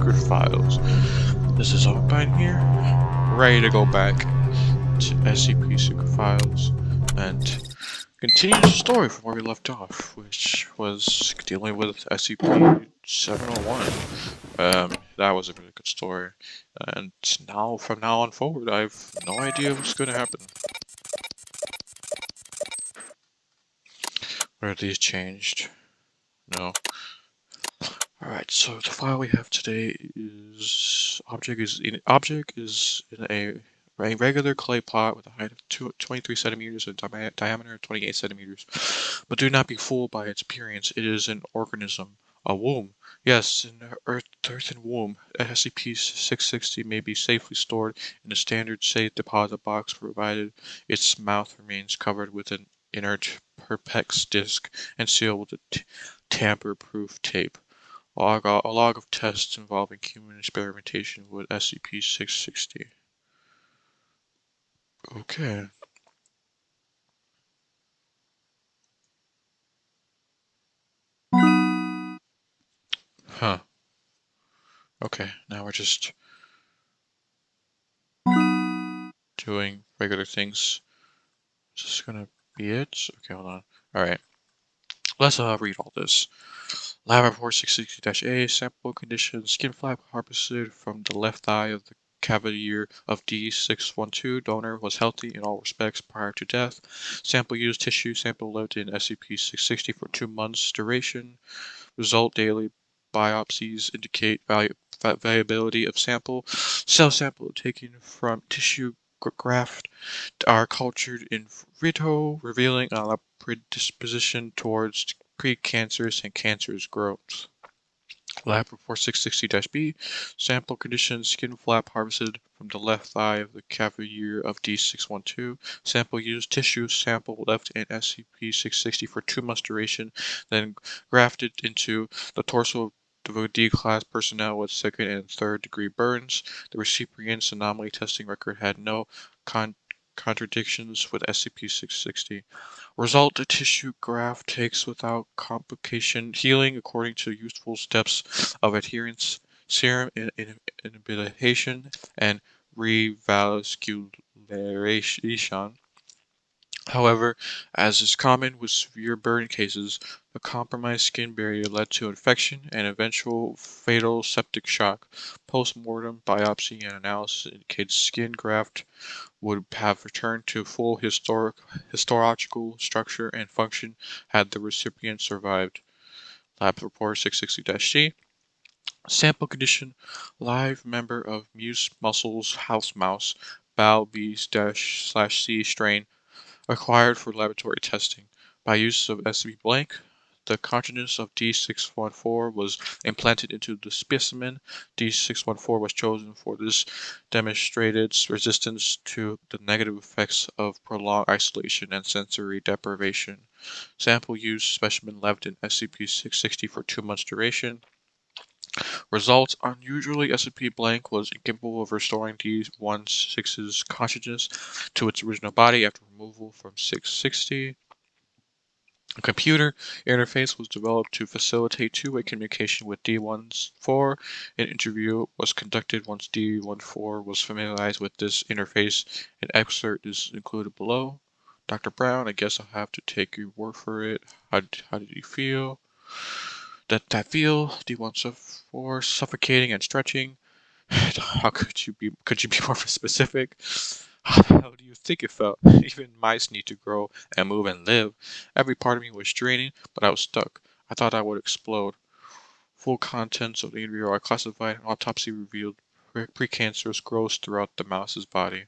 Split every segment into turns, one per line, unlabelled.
Secret Files. This is Oakbine here, ready to go back to SCP Secret Files and continue the story from where we left off, which was dealing with SCP-701. That was a really good story, and now from now on forward, I have no idea what's going to happen. Are these changed? No. Alright, so the file we have today is object is in a regular clay pot with a height of 23 centimeters and diameter of 28 centimeters. But do not be fooled by its appearance. It is an organism, a womb. Yes, an earthen womb. SCP-660 may be safely stored in a standard safe deposit box, provided its mouth remains covered with an inert Perpex disc and sealed with a tamper-proof tape. A log of tests involving human experimentation with SCP-660. Okay. Huh. Okay, now we're just doing regular things. Is this gonna be it? Okay, hold on. Alright. Let's read all this. Lab report 660-A, sample condition, skin flap harvested from the left thigh of the cavalier of D612. Donor was healthy in all respects prior to death. Sample used tissue. Sample lived in SCP-660 for 2 months duration. Result daily biopsies indicate viability of sample. Cell sample taken from tissue graft are cultured in vitro, revealing a predisposition towards precancerous and cancerous growth. Lab report 660-B, sample conditions, skin flap harvested from the left thigh of the cavalier of D612. Sample used tissue. Sample left in SCP-660 for 2 months duration, then grafted into the torso of D-class personnel with 2nd and 3rd degree burns. The recipient's anomaly testing record had no contradictions with SCP-660. Result: the tissue graft takes without complication, healing according to useful steps of adherence, serum inhibition, and revascularization. However, as is common with severe burn cases, the compromised skin barrier led to infection and eventual fatal septic shock. Post-mortem biopsy and analysis indicates skin graft would have returned to full histological structure and function had the recipient survived. Lab report 660-C. Sample condition: live member of Muse Muscles house mouse, Bal B/C strain, acquired for laboratory testing. By use of SCP blank, the consciousness of D614 was implanted into the specimen. D614 was chosen for this demonstrated resistance to the negative effects of prolonged isolation and sensory deprivation. Sample used. Specimen left in SCP-660 for 2 months duration. Results: unusually, SCP blank was incapable of restoring D16's consciousness to its original body after removal from 660. A computer interface was developed to facilitate two-way communication with D14. An interview was conducted once D14 was familiarized with this interface. An excerpt is included below. Dr. Brown, I guess I'll have to take your word for it. How did you feel? That feel? D14 suffocating and stretching. How could you be more specific? How do you think it felt? Even mice need to grow and move and live. Every part of me was draining, but I was stuck. I thought I would explode. Full contents of the interview are classified. An autopsy revealed precancerous growths throughout the mouse's body.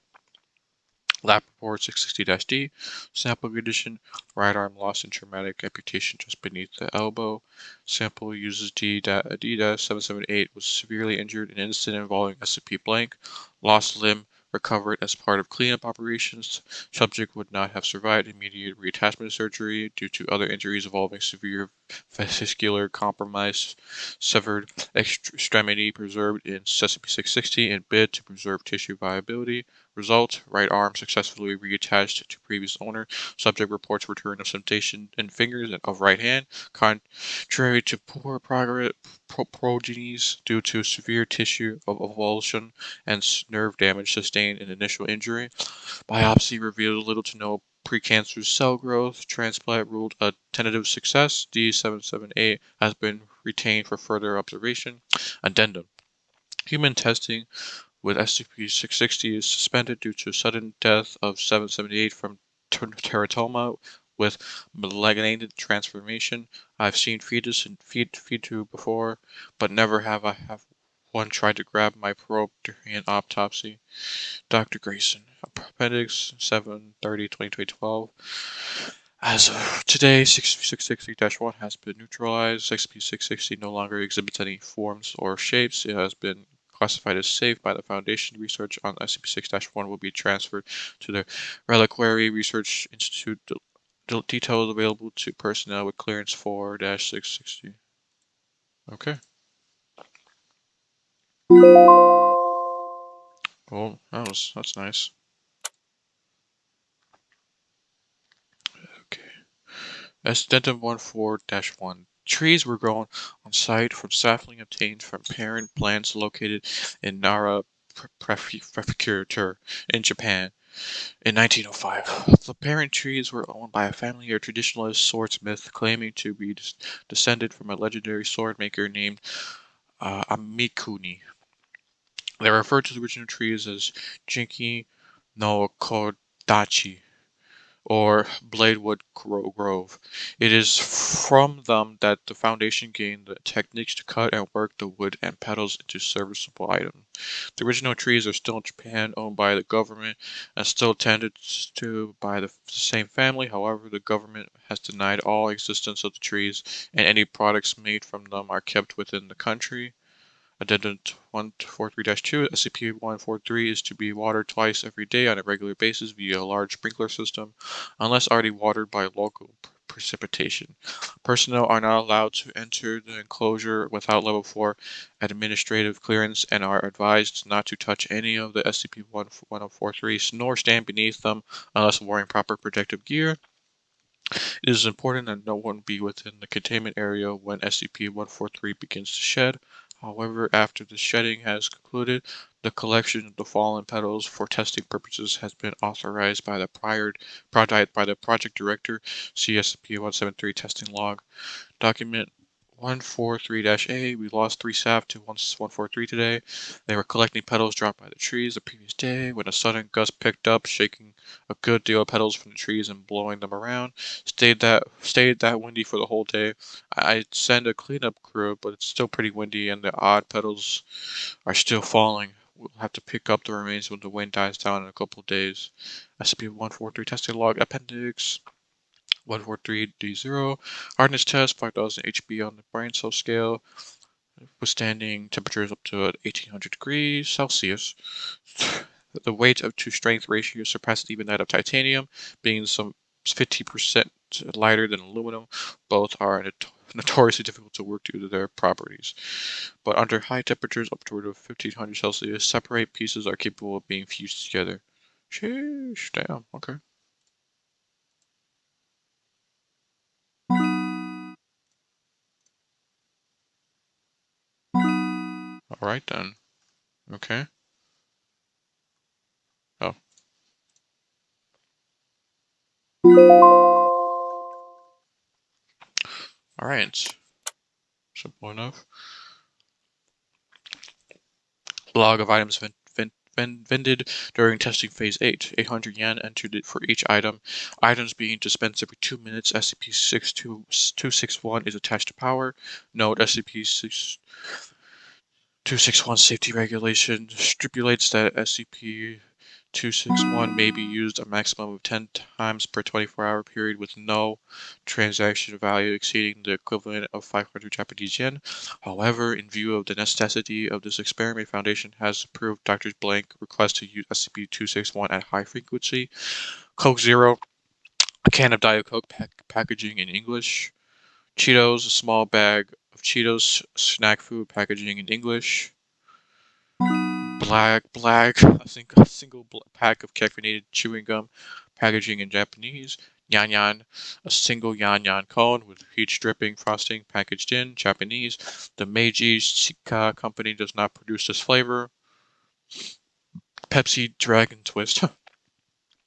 Lab report 660-D. Sample condition: right arm lost in traumatic amputation just beneath the elbow. Sample uses D-778 was severely injured in an incident involving SCP blank. Lost limb recovered as part of cleanup operations. Subject would not have survived immediate reattachment surgery due to other injuries involving severe vascular compromise. Severed extremity preserved in SCP-660 in bid to preserve tissue viability. Result: right arm successfully reattached to previous owner. Subject reports return of sensation in fingers of right hand, contrary to poor progenies due to severe tissue avulsion and nerve damage sustained in initial injury. Biopsy revealed little to no precancerous cell growth. Transplant ruled a tentative success. D778 has been retained for further observation. Addendum: human testing with SCP-660 is suspended due to sudden death of 778 from teratoma with malignant transformation. I've seen fetus and fetu before, but never have one tried to grab my probe during an autopsy. Dr. Grayson, Appendix 7/30/2012. As of today, 660-1 has been neutralized. XP660 no longer exhibits any forms or shapes. It has been classified as safe by the Foundation. Research on SCP-6-1 will be transferred to the Reliquary Research Institute. Details available to personnel with clearance 4-660. Okay. Well, that's nice. Okay. Addendum 14-1. Trees were grown on site from sapling obtained from parent plants located in Nara Prefecture in Japan in 1905. The parent trees were owned by a family of traditionalist swordsmith claiming to be descended from a legendary sword maker named Amikuni. They referred to the original trees as Jinki no Kodachi, or Bladewood Grove. It is from them that the Foundation gained the techniques to cut and work the wood and petals into serviceable items. The original trees are still in Japan, owned by the government, and still tended to by the same family. However, the government has denied all existence of the trees, and any products made from them are kept within the country. Addendum 143-2, SCP-143 is to be watered twice every day on a regular basis via a large sprinkler system, unless already watered by local precipitation. Personnel are not allowed to enter the enclosure without Level 4 administrative clearance and are advised not to touch any of the SCP-1043s nor stand beneath them unless wearing proper protective gear. It is important that no one be within the containment area when SCP-143 begins to shed. However, after the shedding has concluded, the collection of the fallen petals for testing purposes has been authorized by the project director. See SCP-173 testing log. Document 143-A. We lost 3 staff to 143 today. They were collecting petals dropped by the trees the previous day when a sudden gust picked up, shaking a good deal of petals from the trees and blowing them around. Stayed that windy for the whole day. I'd send a cleanup crew, but it's still pretty windy and the odd petals are still falling. We'll have to pick up the remains when the wind dies down in a couple of days. SCP-143 testing log appendix 143D0. Hardness test 5000 HB on the brain cell scale, withstanding temperatures up to 1800 degrees Celsius. The weight to strength ratio surpasses even that of titanium, being some 50% lighter than aluminum. Both are notoriously difficult to work due to their properties. But under high temperatures upward of 1500 Celsius, separate pieces are capable of being fused together. Sheesh, damn, okay. Alright then. Okay. Oh. Alright. Simple enough. Log of items vended during testing phase 8. 800 yen entered it for each item. Items being dispensed every 2 minutes. SCP-261 is attached to power. Note: SCP-261 safety regulation stipulates that SCP-261 may be used a maximum of 10 times per 24-hour period with no transaction value exceeding the equivalent of 500 Japanese yen. However, in view of the necessity of this experiment, Foundation has approved Dr. Blank request to use SCP-261 at high frequency. Coke Zero, a can of Diet Coke packaging in English. Cheetos, a small bag of Cheetos snack food packaging in English. black, a single pack of caffeinated chewing gum, packaging in Japanese. Yan yan, a single yan yan cone with peach dripping frosting packaged in Japanese. The Meiji Shika company does not produce this flavor. Pepsi Dragon Twist.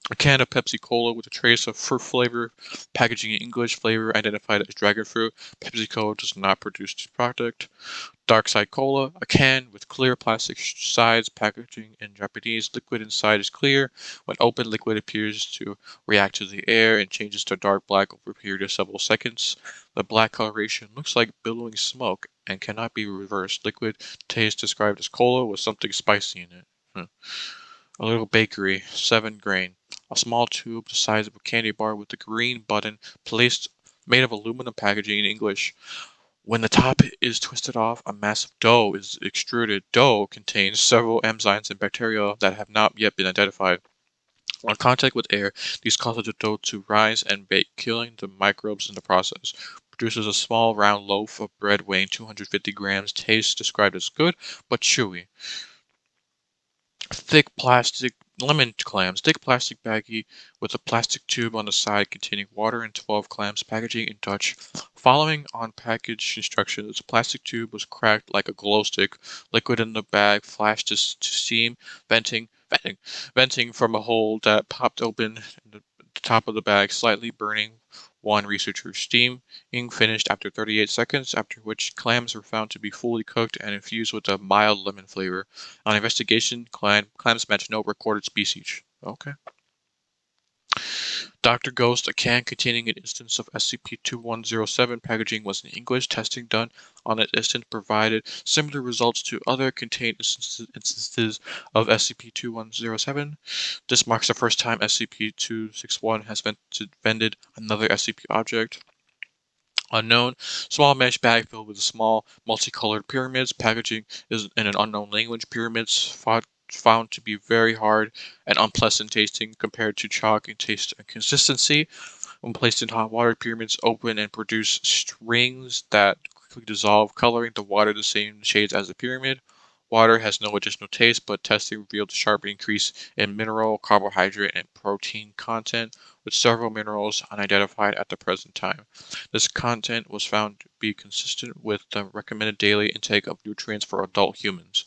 A can of Pepsi Cola with a trace of fruit flavor, packaging in English, flavor identified as dragon fruit. PepsiCo does not produce this product. Dark Side Cola, a can with clear plastic sides, packaging in Japanese. Liquid inside is clear. When open, liquid appears to react to the air and changes to dark black over a period of several seconds. The black coloration looks like billowing smoke and cannot be reversed. Liquid taste described as cola with something spicy in it. A little bakery, 7 grain. A small tube the size of a candy bar with a green button placed made of aluminum packaging in English. When the top is twisted off, a mass of dough is extruded. Dough contains several enzymes and bacteria that have not yet been identified. On contact with air, these cause the dough to rise and bake, killing the microbes in the process. Produces a small round loaf of bread weighing 250 grams. Taste described as good, but chewy. Thick plastic lemon clams. Thick plastic baggie with a plastic tube on the side containing water and 12 clams. Packaging in Dutch. Following on package instructions, the plastic tube was cracked like a glow stick. Liquid in the bag flashed to steam, venting from a hole that popped open in the top of the bag, slightly burning one researcher. Steaming finished after 38 seconds, after which clams were found to be fully cooked and infused with a mild lemon flavor. On investigation, clams match no recorded species. Okay. Dr. Ghost, a can containing an instance of SCP-2107. Packaging was in English. Testing done on that instance provided similar results to other contained instances of SCP-2107. This marks the first time SCP-261 has vended another SCP object. Unknown. Small mesh bag filled with small multicolored pyramids. Packaging is in an unknown language. Pyramids found to be very hard and unpleasant tasting compared to chalk in taste and consistency. When placed in hot water, pyramids open and produce strings that quickly dissolve, coloring the water the same shades as the pyramid. Water has no additional taste, but testing revealed a sharp increase in mineral, carbohydrate, and protein content, with several minerals unidentified at the present time. This content was found to be consistent with the recommended daily intake of nutrients for adult humans.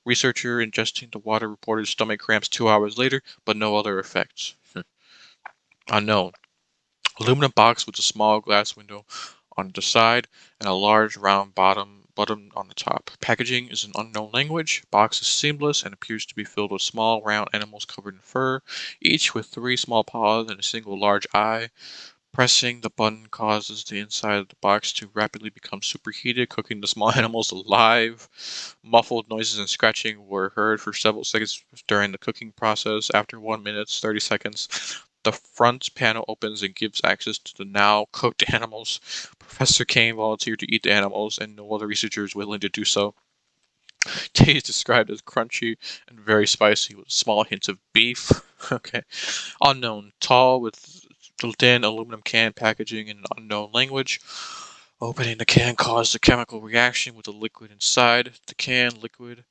Researcher ingesting the water reported stomach cramps 2 hours later, but no other effects. Unknown. Aluminum box with a small glass window on the side and a large round bottom on the top. Packaging is an unknown language. Box is seamless and appears to be filled with small round animals covered in fur, each with 3 small paws and a single large eye. Pressing the button causes the inside of the box to rapidly become superheated, cooking the small animals alive. Muffled noises and scratching were heard for several seconds during the cooking process. After 1 minute, 30 seconds, the front panel opens and gives access to the now cooked animals. Professor Kane volunteered to eat the animals, and no other researcher is willing to do so. Taste described as crunchy and very spicy with small hints of beef. Okay. Unknown. Tall with thin aluminum can packaging in an unknown language. Opening the can caused a chemical reaction with the liquid inside. The can liquid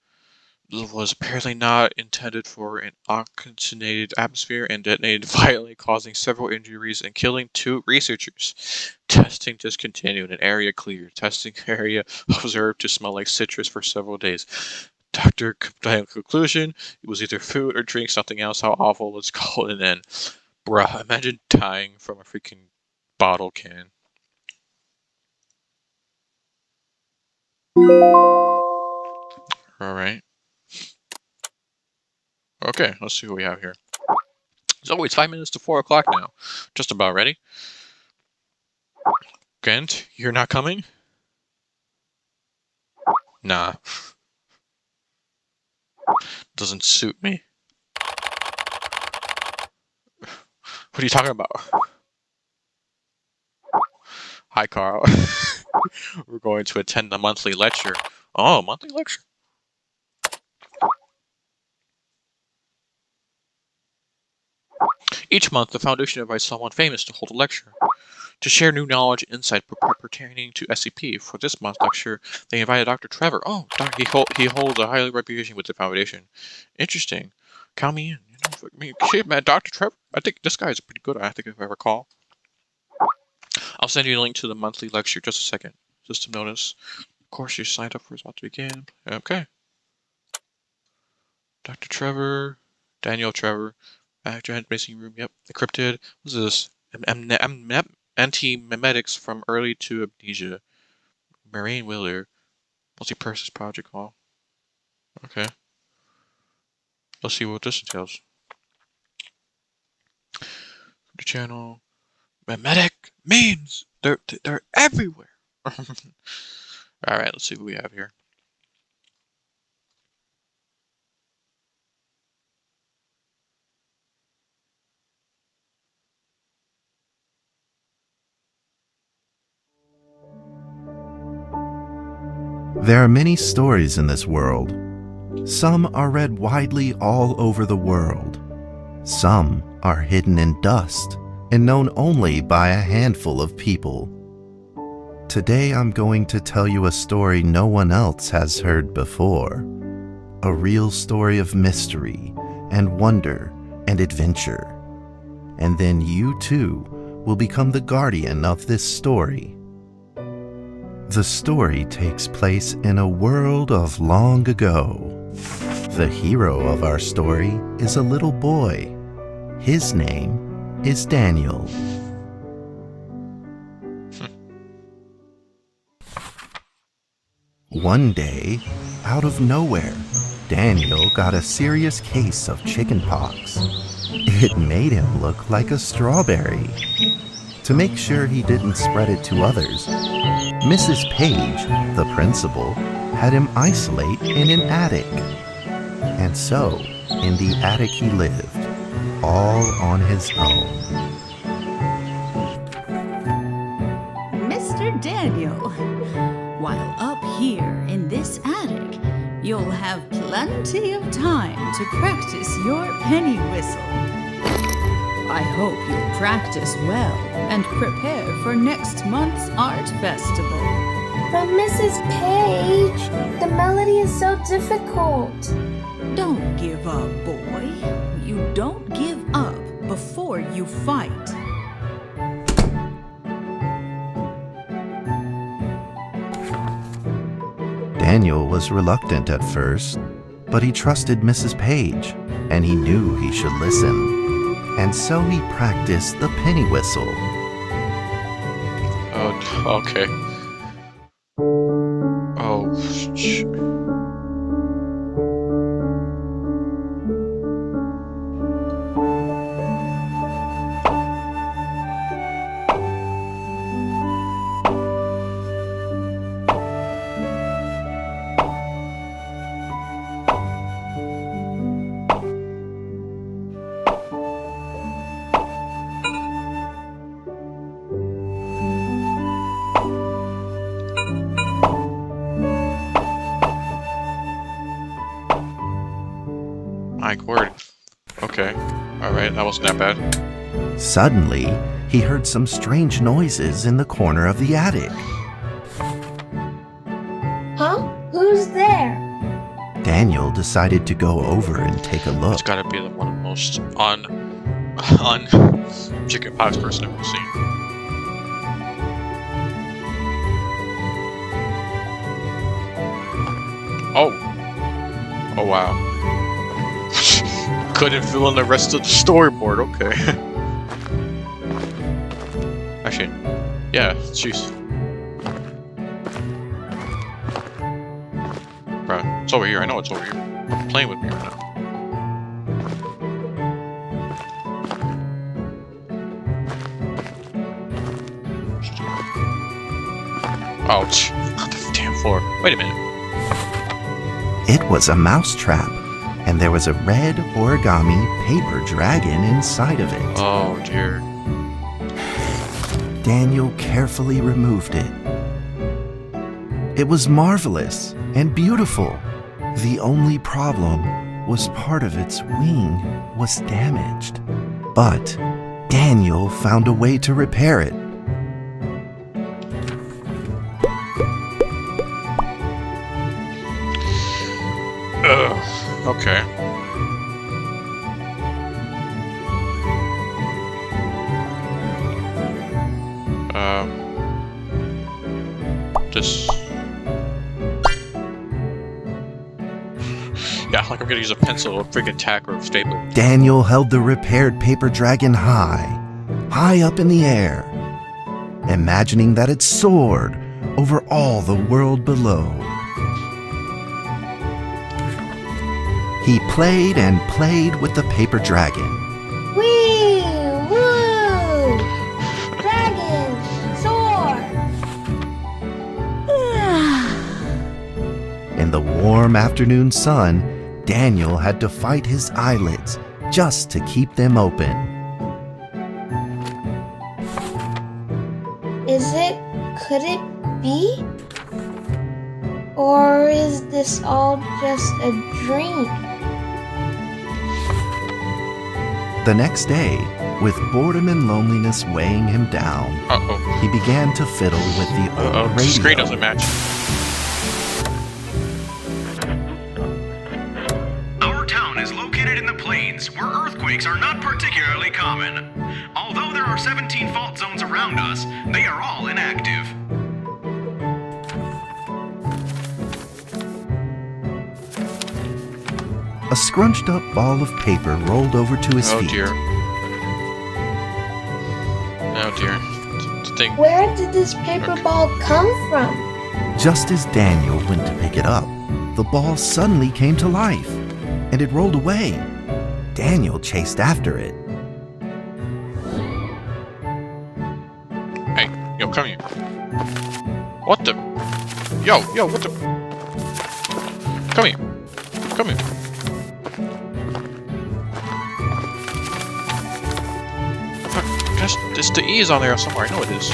was apparently not intended for an oxygenated atmosphere and detonated violently, causing several injuries and killing 2 researchers. Testing discontinued and area cleared. Testing area observed to smell like citrus for several days. Doctor conclusion, it was either food or drink something else. How awful, let's call it an end. Bruh, imagine dying from a freaking bottle can. Alright. Okay, let's see what we have here. So it's 5 minutes to 4 o'clock now. Just about ready. Kent, you're not coming? Nah. Doesn't suit me. What are you talking about? Hi, Carl. We're going to attend the monthly lecture. Oh, monthly lecture? Each month, the Foundation invites someone famous to hold a lecture to share new knowledge and insight pertaining to SCP. For this month's lecture, they invited Dr. Trevor. Oh, he holds a high reputation with the Foundation. Interesting. Count me in. Shit, man, Dr. Trevor. I think this guy is pretty good. I think if I recall. I'll send you a link to the monthly lecture. Just a second, just to notice. Of course, you signed up for it's about to begin. Okay. Dr. Trevor, Daniel Trevor, giant racing room. Yep. Encrypted. What's this? Anti-memetics from early to amnesia. Marine Wheeler. Multi-purpose project hall. Okay. Let's see what this entails. The channel. Memetic memes. They're everywhere. All right. Let's see what we have here.
There are many stories in this world. Some are read widely all over the world. Some are hidden in dust and known only by a handful of people. Today I'm going to tell you a story no one else has heard before. A real story of mystery and wonder and adventure. And then you too will become the guardian of this story. The story takes place in a world of long ago. The hero of our story is a little boy. His name is Daniel. One day, out of nowhere, Daniel got a serious case of chickenpox. It made him look like a strawberry. To make sure he didn't spread it to others, Mrs. Page, the principal, had him isolate in an attic. And so, in the attic he lived, all on his own.
Mr. Daniel, while up here in this attic, you'll have plenty of time to practice your penny whistle. I hope you'll practice well and prepare for next month's art festival.
But Mrs. Page, the melody is so difficult.
Don't give up, boy. You don't give up before you fight.
Daniel was reluctant at first, but he trusted Mrs. Page, and he knew he should listen. And so he practiced the penny whistle.
Oh, okay. Oh, my word. Okay. Alright, that wasn't that bad.
Suddenly, he heard some strange noises in the corner of the attic.
Huh? Who's there?
Daniel decided to go over and take a look.
It's gotta be one of the most on chickenpox person I've ever seen. Oh wow. Couldn't fill in the rest of the storyboard, okay. Actually, yeah, jeez. Bruh, it's over here, I know it's over here. I'm playing with me right now. Ouch. On the damn floor. Wait a minute.
It was a mousetrap, and there was a red origami paper dragon inside of it.
Oh dear.
Daniel carefully removed it. It was marvelous and beautiful. The only problem was part of its wing was damaged. But Daniel found a way to repair it.
Okay. Just... Yeah, like I'm gonna use a pencil or a freaking tack or a stapler.
Daniel held the repaired paper dragon high up in the air, imagining that it soared over all the world below. He played and played with the paper dragon.
Wee! Woo! Dragon! Soar!
In the warm afternoon sun, Daniel had to fight his eyelids just to keep them open.
Could it be? Or is this all just a dream?
The next day, with boredom and loneliness weighing him down, he began to fiddle with the old radio.
The screen doesn't match.
Our town is located in the plains, where earthquakes are not particularly common. Although there are 17 fault zones around us, they are all inactive.
A scrunched up ball of paper rolled over to his feet.
Dear. Oh dear.
Where did this paper ball come from?
Just as Daniel went to pick it up, the ball suddenly came to life, and it rolled away. Daniel chased after it.
Hey, yo, come here. What the? Yo, what the? Come here. Come here. Gosh, the E is on there somewhere. I know it is.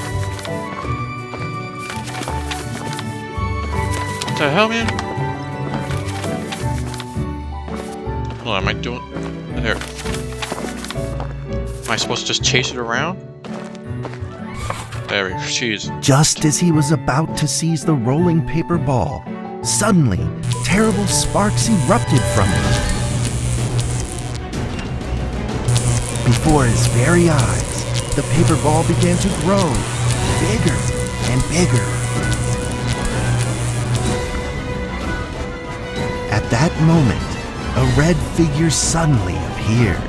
What the hell, man? Hold on, am I doing... There. Am I supposed to just chase it around? There we go. Jeez.
Just as he was about to seize the rolling paper ball, suddenly, terrible sparks erupted from it. Before his very eyes, the paper ball began to grow, bigger and bigger. At that moment, a red figure suddenly appeared.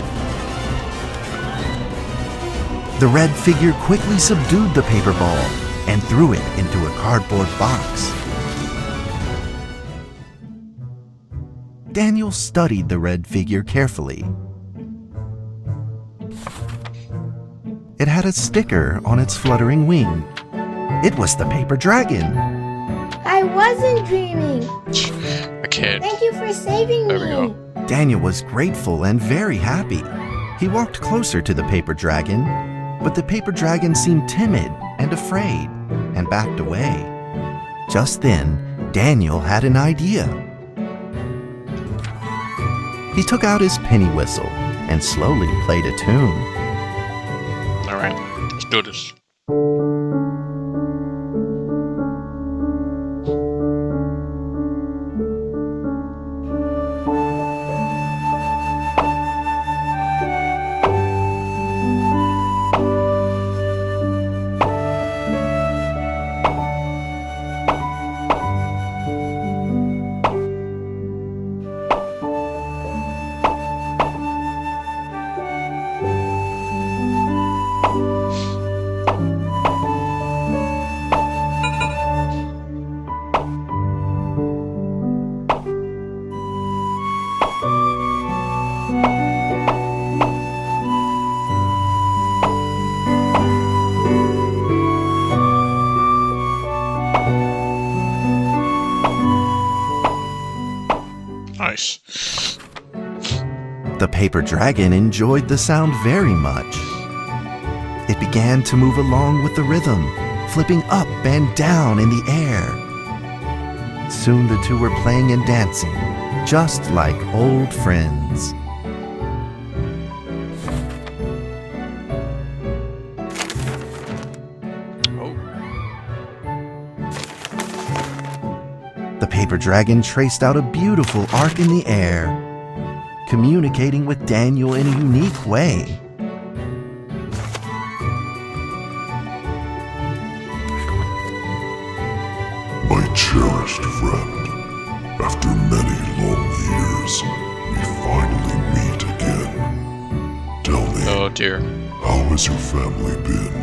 The red figure quickly subdued the paper ball and threw it into a cardboard box. Daniel studied the red figure carefully. It had a sticker on its fluttering wing. It was the paper dragon.
I wasn't dreaming.
I can't.
Thank you for saving me.
There we go.
Daniel was grateful and very happy. He walked closer to the paper dragon, but the paper dragon seemed timid and afraid and backed away. Just then, Daniel had an idea. He took out his penny whistle and slowly played a tune.
Alright, let's do this. Nice.
The paper dragon enjoyed the sound very much. It began to move along with the rhythm, flipping up and down in the air. Soon the two were playing and dancing, just like old friends. paper dragon traced out a beautiful arc in the air, communicating with Daniel in a unique way.
My cherished friend, after many long years, we finally meet again. Tell me,
Oh dear.
how has your family been?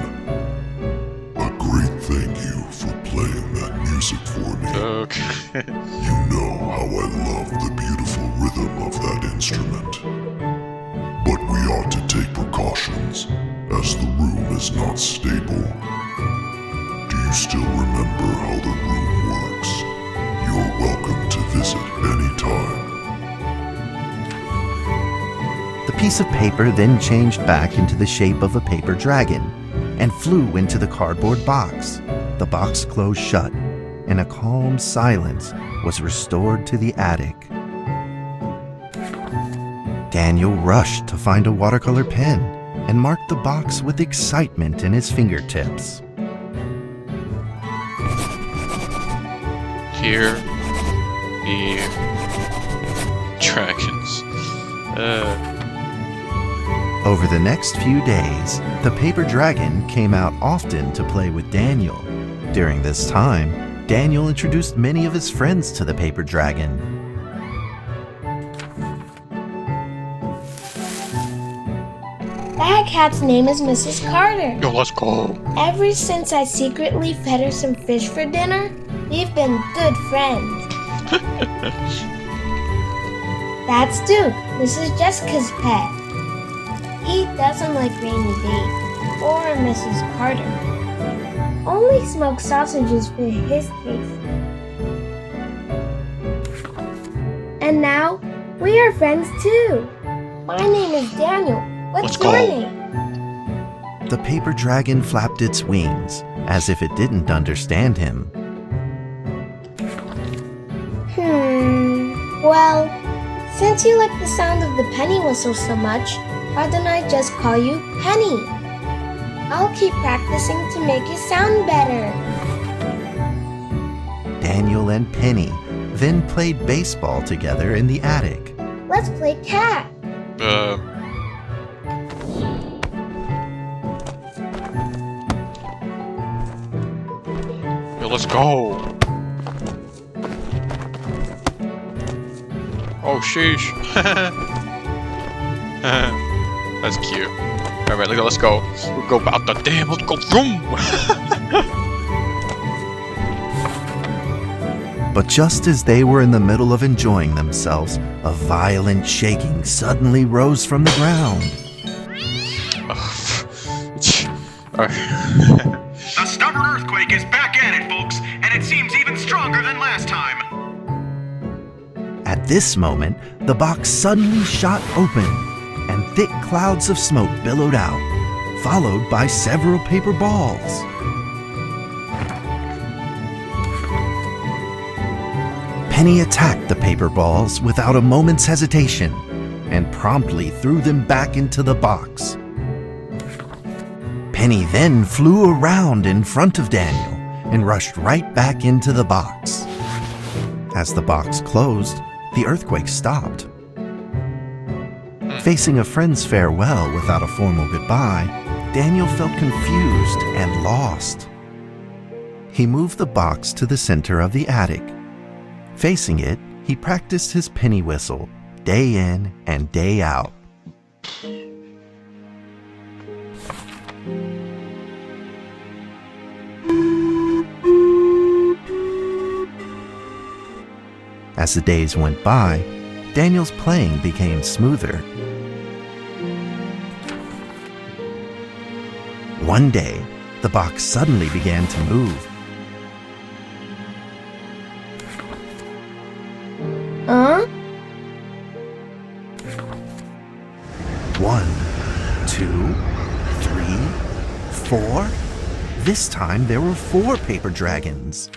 A great thank you for playing that music for me.
Okay.
You know how I love the beautiful rhythm of that instrument. But we ought to take precautions, as the room is not stable. Do you still remember how the room works? You're welcome to visit anytime.
The piece of paper then changed back into the shape of a paper dragon and flew into the cardboard box. The box closed shut, and a calm silence was restored to the attic. Daniel rushed to find a watercolor pen and marked the box with excitement in his fingertips.
Here be dragons.
Over the next few days, the paper dragon came out often to play with Daniel. During this time, Daniel introduced many of his friends to the paper dragon.
That cat's name is Mrs. Carter.
Yo, let's go.
Ever since I secretly fed her some fish for dinner, we've been good friends. That's Duke, Mrs. Jessica's pet. He doesn't like Rainy Day or Mrs. Carter. Only smoked sausages fit his taste. And now, we are friends too. My name is Daniel. What's
Let's
your
go.
name?
The paper dragon flapped its wings as if it didn't understand him.
Well, since you like the sound of the penny whistle so much, why don't I just call you Penny? I'll keep practicing to make it sound better.
Daniel and Penny then played baseball together in the attic.
Let's play cat.
Yo, let's go. Oh, sheesh. That's cute. Alright, let's go. We'll go about the damn. Let's go. Vroom.
But just as they were in the middle of enjoying themselves, a violent shaking suddenly rose from the ground.
A stubborn earthquake is back at it, folks, and it seems even stronger than last time.
At this moment, the box suddenly shot open, and thick clouds of smoke billowed out, followed by several paper balls. Penny attacked the paper balls without a moment's hesitation and promptly threw them back into the box. Penny then flew around in front of Daniel and rushed right back into the box. As the box closed, the earthquake stopped. Facing a friend's farewell without a formal goodbye, Daniel felt confused and lost. He moved the box to the center of the attic. Facing it, he practiced his penny whistle day in and day out. As the days went by, Daniel's playing became smoother. One day, the box suddenly began to move.
Huh?
1, 2, 3, 4. This time there were 4 paper dragons.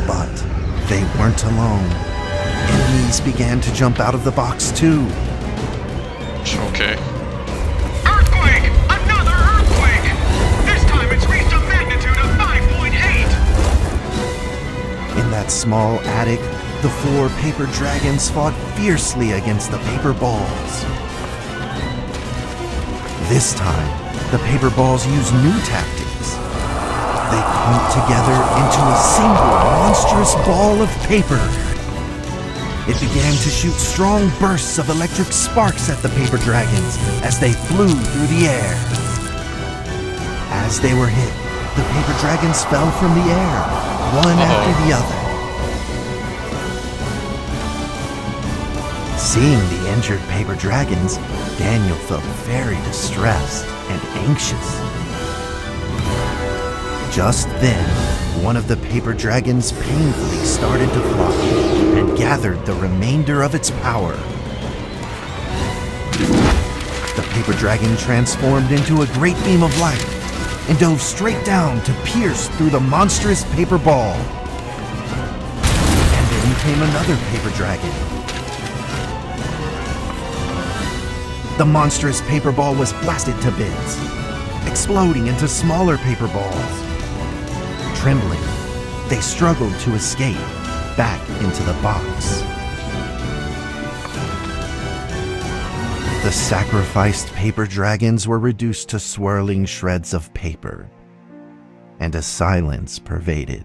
But they weren't alone. Enemies began to jump out of the box too.
Okay.
Earthquake! Another earthquake! This time it's reached a magnitude of 5.8!
In that small attic, the 4 paper dragons fought fiercely against the paper balls. This time, the paper balls used new tactics. They clumped together into a single monstrous ball of paper. It began to shoot strong bursts of electric sparks at the paper dragons as they flew through the air. As they were hit, the paper dragons fell from the air, one after the other. Seeing the injured paper dragons, Daniel felt very distressed and anxious. Just then, one of the paper dragons painfully started to fly and gathered the remainder of its power. The paper dragon transformed into a great beam of light and dove straight down to pierce through the monstrous paper ball. And then came another paper dragon. The monstrous paper ball was blasted to bits, exploding into smaller paper balls. Trembling, they struggled to escape back into the box. The sacrificed paper dragons were reduced to swirling shreds of paper, and a silence pervaded.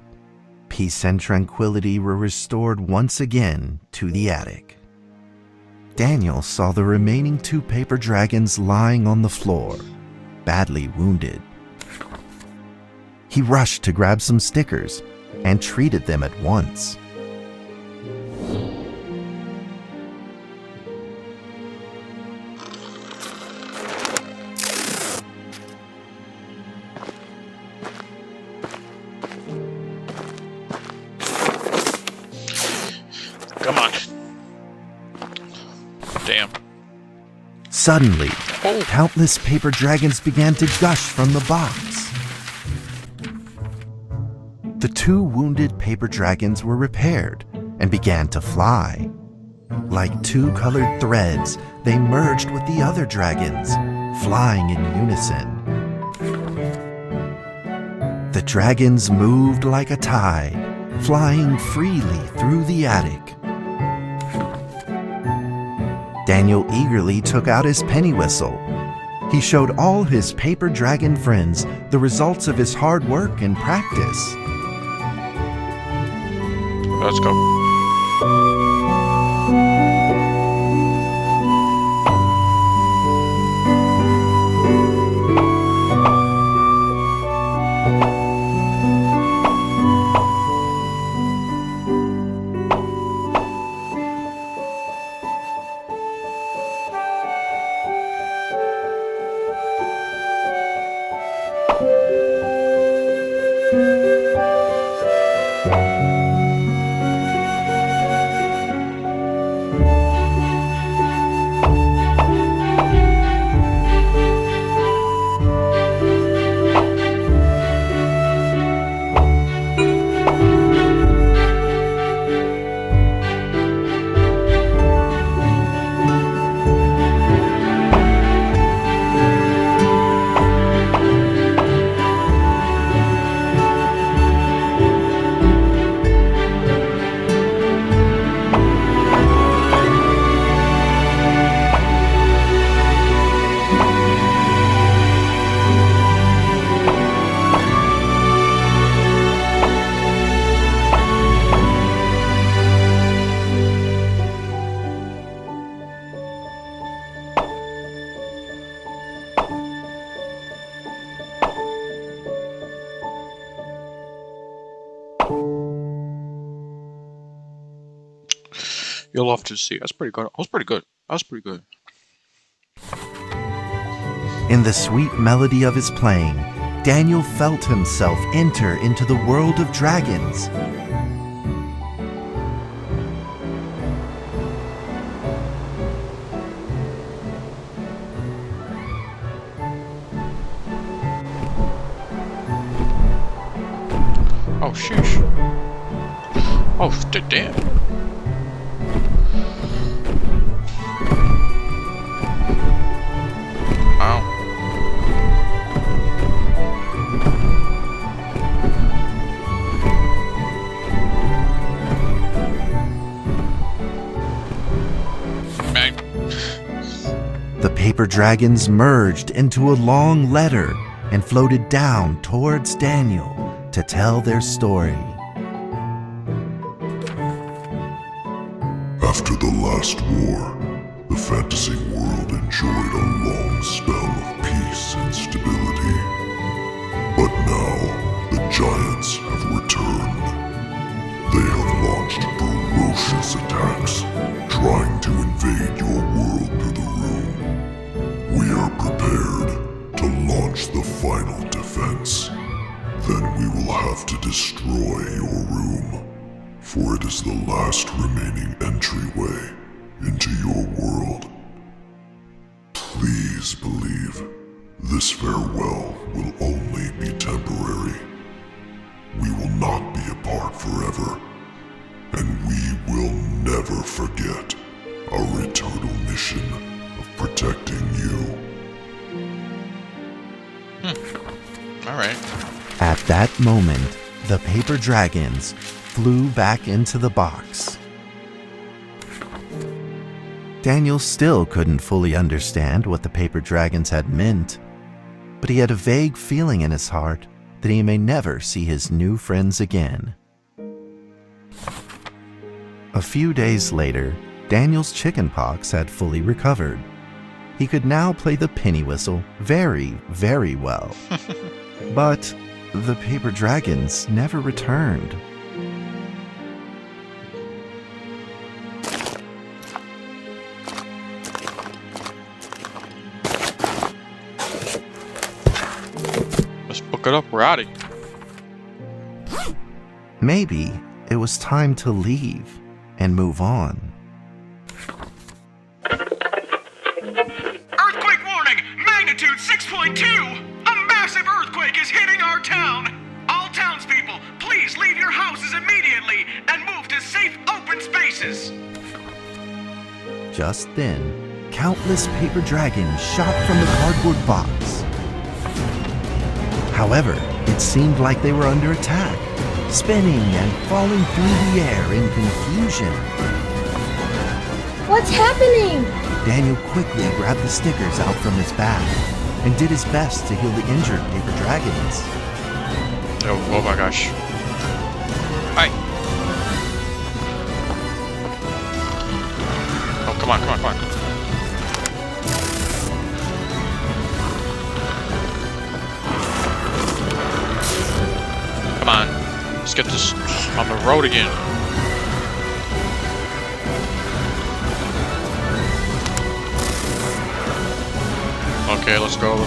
Peace and tranquility were restored once again to the attic. Daniel saw the remaining 2 paper dragons lying on the floor, badly wounded. He rushed to grab some stickers and treated them at once.
Come on. Damn.
Suddenly, countless paper dragons began to gush from the box. The 2 wounded paper dragons were repaired and began to fly. Like 2 colored threads, they merged with the other dragons, flying in unison. The dragons moved like a tide, flying freely through the attic. Daniel eagerly took out his penny whistle. He showed all his paper dragon friends the results of his hard work and practice.
Let's go. You'll love to see. That's pretty good. That was pretty good. That was pretty good.
In the sweet melody of his playing, Daniel felt himself enter into the world of dragons.
Oh, sheesh. Oh, damn. Ow.
paper dragons merged into a long letter and floated down towards Daniel to tell their story.
After the last war, the fantasy world enjoyed a long spell of peace and stability. But now, the giants have returned. They have launched ferocious attacks, trying to invade your world through the room. We are prepared to launch the final defense. Then we will have to destroy your room, for it is the last remaining entryway into your world. Please believe this farewell will only be temporary. We will not be apart forever, and we will never forget our eternal mission of protecting you.
Alright.
At that moment, the paper dragons flew back into the box. Daniel still couldn't fully understand what the paper dragons had meant, but he had a vague feeling in his heart that he may never see his new friends again. A few days later, Daniel's chickenpox had fully recovered. He could now play the penny whistle very, very well. But the paper dragons never returned.
Let's book it up. We're out of here.
Maybe it was time to leave and move on.
Earthquake warning! Magnitude 6.2! A massive earthquake is hitting our town! All townspeople, please leave your houses immediately and move to safe open spaces!
Just then, countless paper dragons shot from the cardboard box. However, it seemed like they were under attack, spinning and falling through the air in confusion.
What's happening?
Daniel quickly grabbed the stickers out from his bag and did his best to heal the injured paper dragons.
Oh my gosh. Hi. Oh, come on. Come on. Let's get this on the road again. Okay, let's go.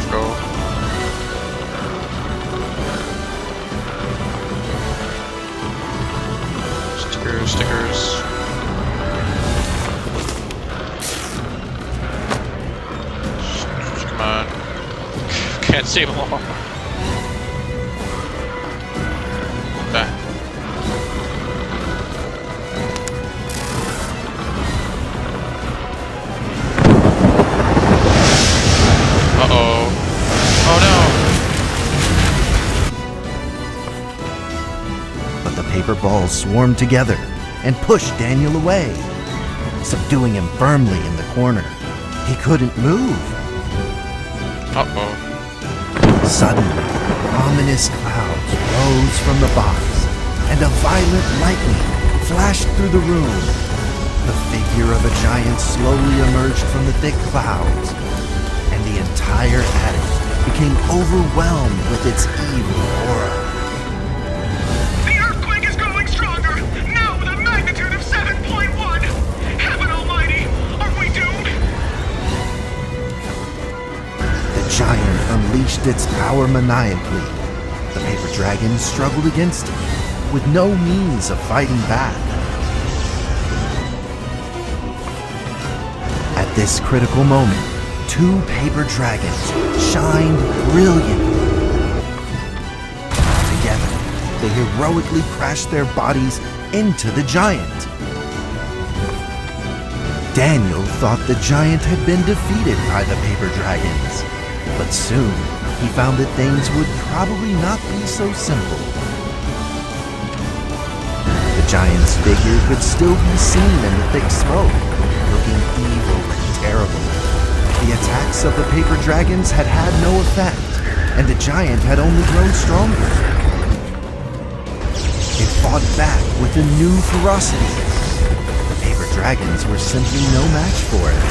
Stickers. Come on. Can't save them all. That. Uh-oh. Oh
no! But the paper balls swarmed together and pushed Daniel away, subduing him firmly in the corner. He couldn't move.
Uh-oh.
Suddenly, ominous clouds rose from the box, and a violent lightning flashed through the room. The figure of a giant slowly emerged from the thick clouds, and the entire attic became overwhelmed with its evil aura.
The earthquake is growing stronger! Now with a magnitude of 7.1! Heaven almighty! Are we doomed?
The giant unleashed its power maniacally. The paper dragon struggled against it, with no means of fighting back. At this critical moment, two paper dragons shined brilliantly. Together, they heroically crashed their bodies into the giant. Daniel thought the giant had been defeated by the paper dragons, but soon he found that things would probably not be so simple. The giant's figure could still be seen in the thick smoke, looking evil and terrible. The attacks of the paper dragons had had no effect, and the giant had only grown stronger. It fought back with a new ferocity. The paper dragons were simply no match for it.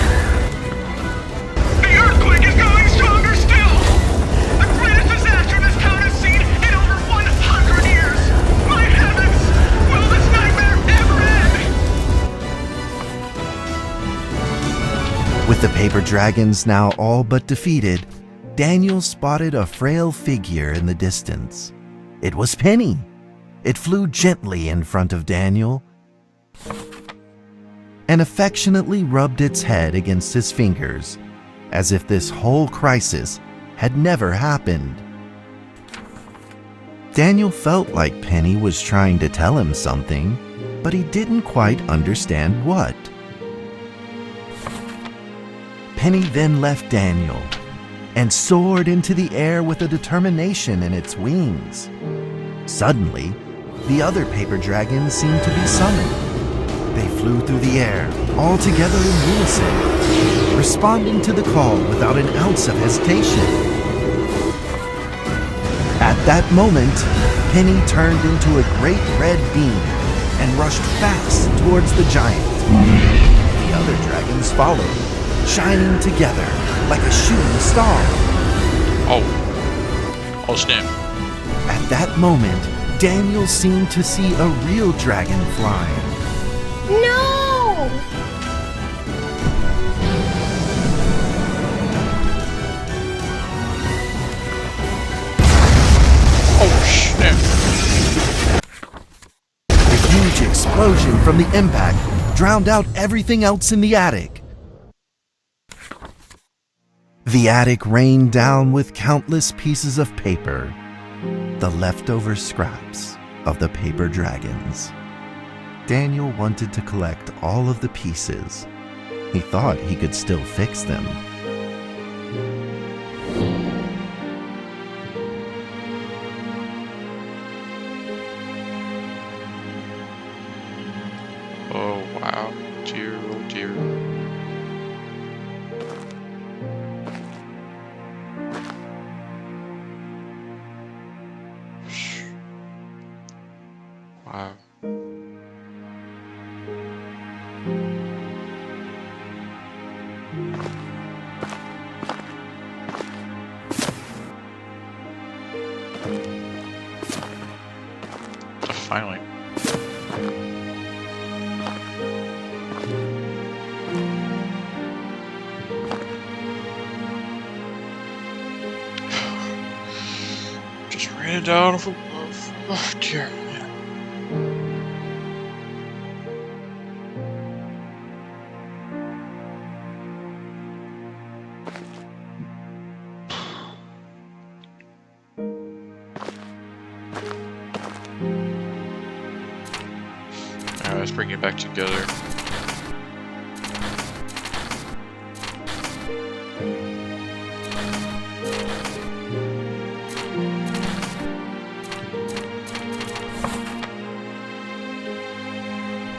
The earthquake is going stronger still! The greatest disaster this town has seen in over 100 years! My heavens! Will this nightmare ever end?
With the paper dragons now all but defeated, Daniel spotted a frail figure in the distance. It was Penny. It flew gently in front of Daniel and affectionately rubbed its head against his fingers, as if this whole crisis had never happened. Daniel felt like Penny was trying to tell him something, but he didn't quite understand what. Penny then left Daniel and soared into the air with a determination in its wings. Suddenly, the other paper dragons seemed to be summoned. They flew through the air, all together in unison, responding to the call without an ounce of hesitation. At that moment, Penny turned into a great red beam and rushed fast towards the giant. The other dragons followed, shining together like a shooting star.
Oh snap.
At that moment, Daniel seemed to see a real dragon flying.
No!
Oh snap.
The huge explosion from the impact drowned out everything else in the attic. The attic rained down with countless pieces of paper, the leftover scraps of the paper dragons. Daniel wanted to collect all of the pieces. He thought he could still fix them.
Oh wow. Dear, oh dear. Wow. Finally. Just ran it down from, oh dear. Alright, let's bring it back together.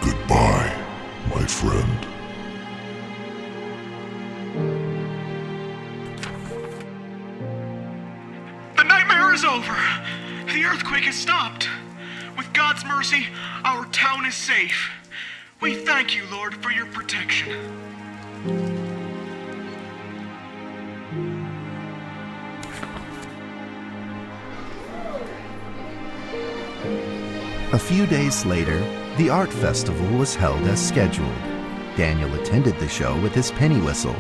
Goodbye, my friend.
The nightmare is over. The earthquake has stopped. With God's mercy, our town is safe. We thank you, Lord, for your protection.
A few days later, the art festival was held as scheduled. Daniel attended the show with his penny whistle.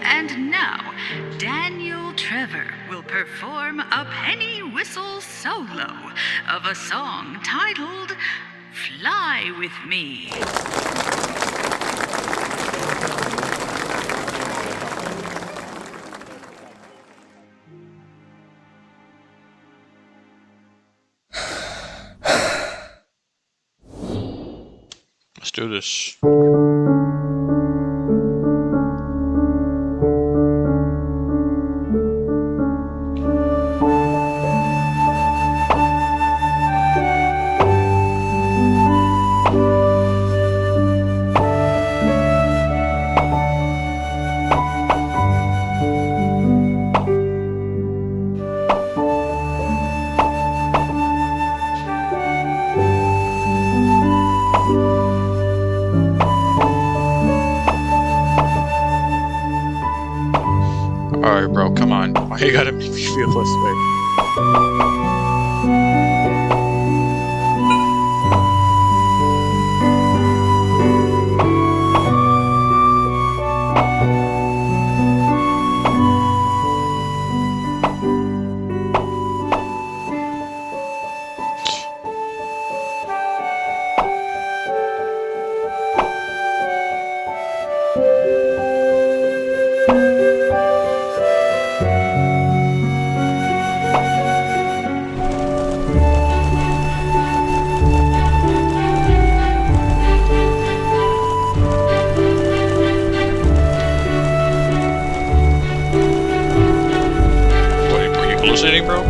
And now, Daniel Trevor will perform a penny whistle solo of a song titled Fly With Me.
Let's do this. come on. Why you gotta make me feel this way? What, are you hallucinating, bro?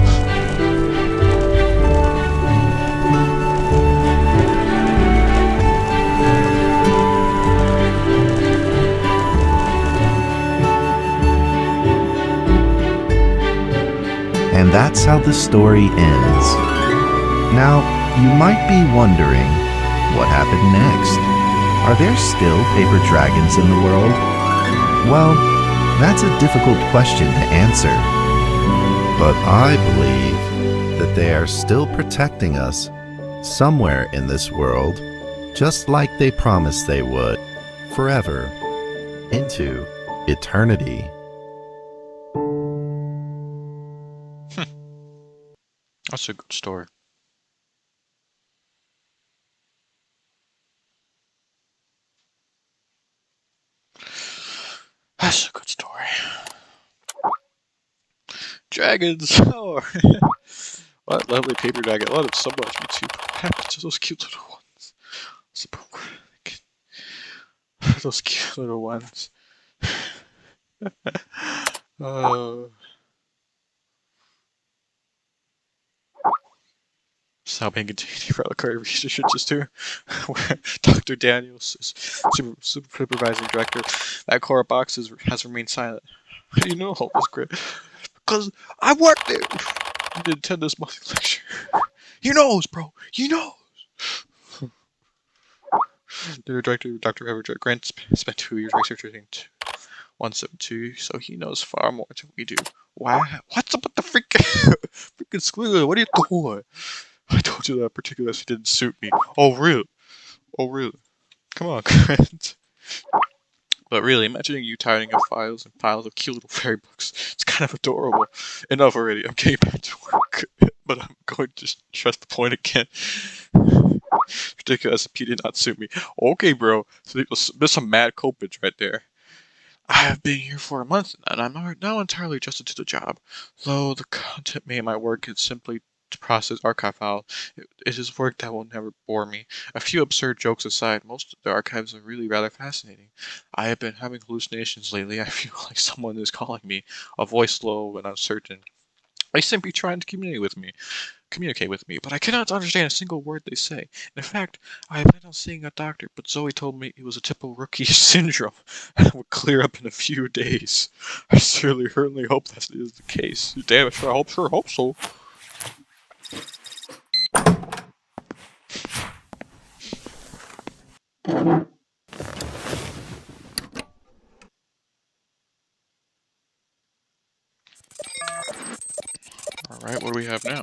And that's how the story ends. Now, you might be wondering, what happened next? Are there still paper dragons in the world? Well, that's a difficult question to answer. But I believe that they are still protecting us somewhere in this world, just like they promised they would, forever, into eternity.
That's a good story. That's a good story. Dragons! Oh! What lovely paper dragon. I love it so much. Me too. What happened to those cute little ones? Those cute little ones. Oh. Stop being continued reliquary research just to Dr. Daniels is supervising director. That core box has remained silent. How do you know all this, great? Because I worked there. I didn't attend this monthly lecture. You knows, bro. You knows. The director, Dr. Everett Grant, spent 2 years researching 172, so he knows far more than we do. Why? What's up with the freaking squiggle? What are you doing? I told you that particular essay didn't suit me. Oh, really? Oh, really? Come on, Grant. But really, imagining you tidying up files and piles of cute little fairy books, it's kind of adorable. Enough already, I'm getting back to work. But I'm going to stress the point again. Particular SCP did not suit me. Okay, bro. So there's some mad copage right there. I have been here for a month, and I'm now entirely adjusted to the job. Though the content made my work is simply to process archive files, it is work that will never bore me. A few absurd jokes aside, most of the archives are really rather fascinating. I have been having hallucinations lately. I feel like someone is calling me, a voice low and uncertain. They simply trying to communicate with me, but I cannot understand a single word they say. In fact, I planned on seeing a doctor, but Zoe told me it was a typical rookie syndrome and would clear up in a few days. I certainly hope that is the case. Damn, I sure hope so. Alright, what do we have now?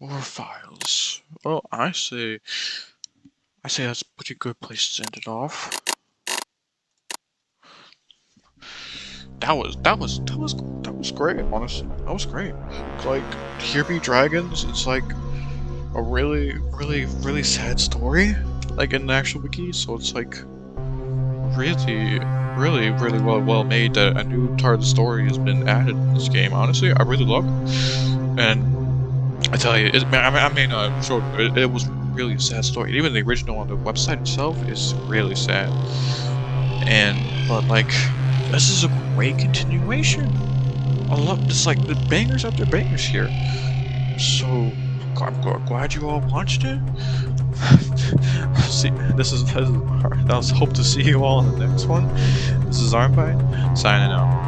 More files. Well, I say that's a pretty good place to end it off. That was great, honestly. That was great. Like, Here Be Dragons, it's like a really sad story, like in the actual wiki, so it's like really well made that a new part of the story has been added in this game. Honestly, I really love it. And I tell you, I may not show it was really a sad story. Even the original on the website itself is really sad. But like, this is a great continuation. I love this, like the bangers after bangers here. So I'm glad you all watched it. See, I hope to see you all in the next one. This is Armbite, signing out.